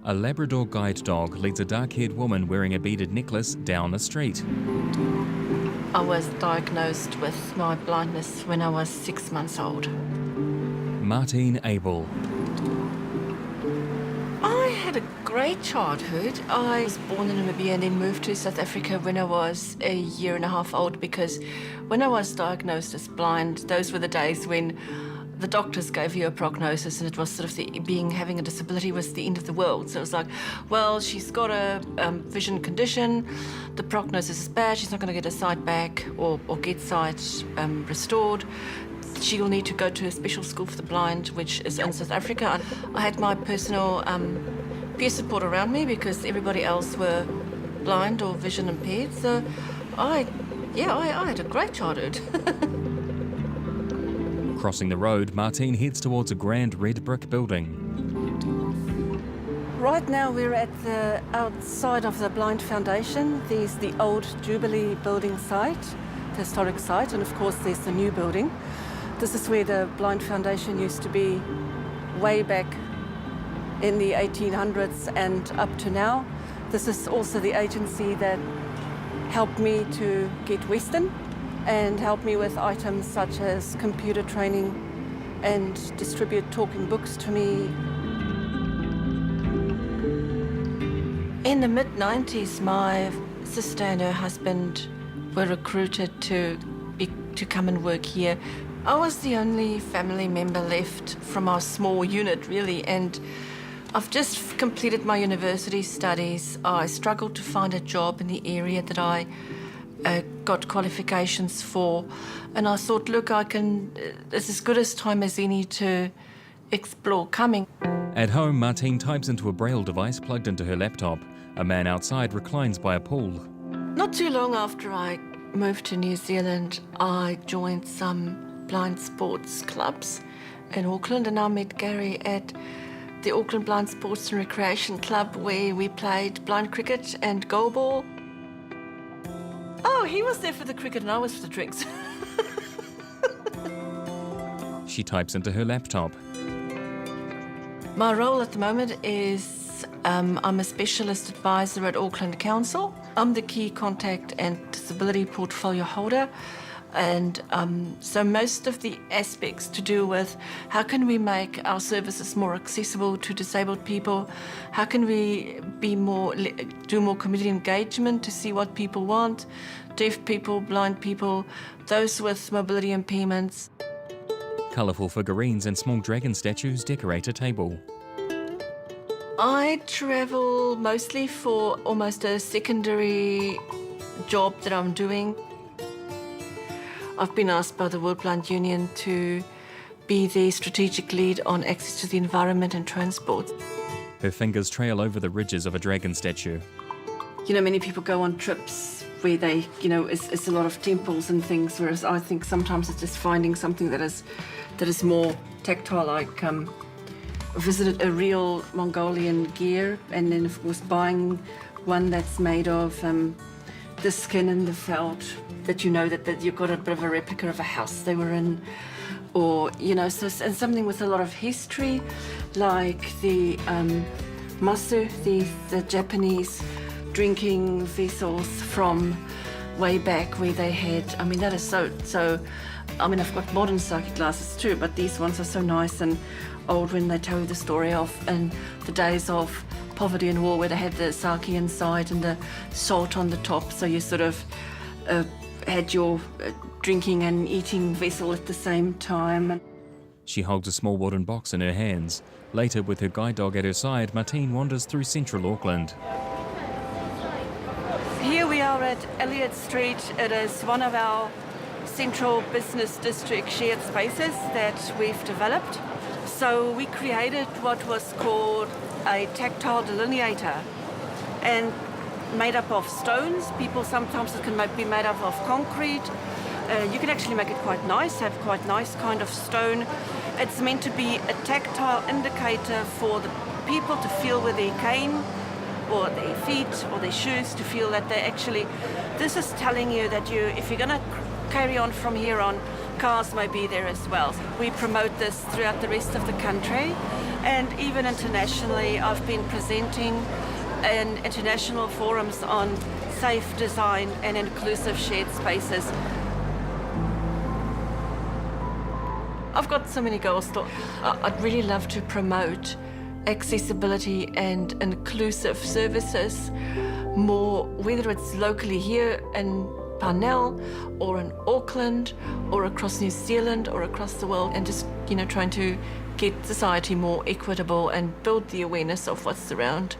A Labrador guide dog leads a dark-haired woman wearing a beaded necklace down a street. I was diagnosed with my blindness when I was 6 months old. Martine Abel. I had a great childhood. I was born in Namibia and then moved to South Africa when I was a year and a half old, because when I was diagnosed as blind, those were the days when the doctors gave you a prognosis, and it was sort of having a disability was the end of the world. So it was like, well, she's got a vision condition, the prognosis is bad, she's not going to get her sight back or get sight restored. She'll need to go to a special school for the blind, which is in South Africa. I had my personal peer support around me because everybody else were blind or vision impaired. So I had a great childhood. Crossing the road, Martine heads towards a grand red brick building. Right now we're at the outside of the Blind Foundation. There's the old Jubilee building site, the historic site, and of course there's the new building. This is where the Blind Foundation used to be way back in the 1800s and up to now. This is also the agency that helped me to get Western and helped me with items such as computer training and distribute talking books to me. In the mid-90s, my sister and her husband were recruited to come and work here. I was the only family member left from our small unit, really, and I've just completed my university studies. I struggled to find a job in the area that I got qualifications for, and I thought, look, it's as good a time as any to explore coming. At home, Martine types into a braille device plugged into her laptop. A man outside reclines by a pool. Not too long after I moved to New Zealand, I joined some blind sports clubs in Auckland, and I met Gary at the Auckland Blind Sports and Recreation Club, where we played blind cricket and goalball. Oh, he was there for the cricket and I was for the drinks. She types into her laptop. My role at the moment is I'm a specialist advisor at Auckland Council. I'm the key contact and disability portfolio holder. And so most of the aspects to do with how can we make our services more accessible to disabled people, how can we do more community engagement to see what people want, deaf people, blind people, those with mobility impairments. Colourful figurines and small dragon statues decorate a table. I travel mostly for almost a secondary job that I'm doing. I've been asked by the World Blind Union to be the strategic lead on access to the environment and transport. Her fingers trail over the ridges of a dragon statue. You know, many people go on trips where they, it's a lot of temples and things, whereas I think sometimes it's just finding something that is more tactile, like I visited a real Mongolian gear, and then of course buying one that's made of the skin and the felt, that that you've got a bit of a replica of a house they were in, or and something with a lot of history, like the masu, the Japanese drinking vessels from way back where they had. I mean, that is so. I mean, I've got modern sake glasses too, but these ones are so nice and old when they tell you the story of in the days of poverty and war, where they had the sake inside and the salt on the top, so you sort of had your drinking and eating vessel at the same time. She holds a small wooden box in her hands. Later, with her guide dog at her side, Martine wanders through central Auckland. Here we are at Elliott Street. It is one of our central business district shared spaces that we've developed. So we created what was called a tactile delineator, and made up of stones. Sometimes it can be made up of concrete. You can actually make it quite nice, have quite nice kind of stone. It's meant to be a tactile indicator for the people to feel with their cane or their feet or their shoes, to feel that they actually, this is telling you that if you're going to carry on from here on, cars may be there as well. We promote this throughout the rest of the country. And even internationally, I've been presenting in international forums on safe design and inclusive shared spaces. I've got so many goals still. I'd really love to promote accessibility and inclusive services more, whether it's locally here in Parnell or in Auckland or across New Zealand or across the world, and just, trying to get society more equitable and build the awareness of what's around.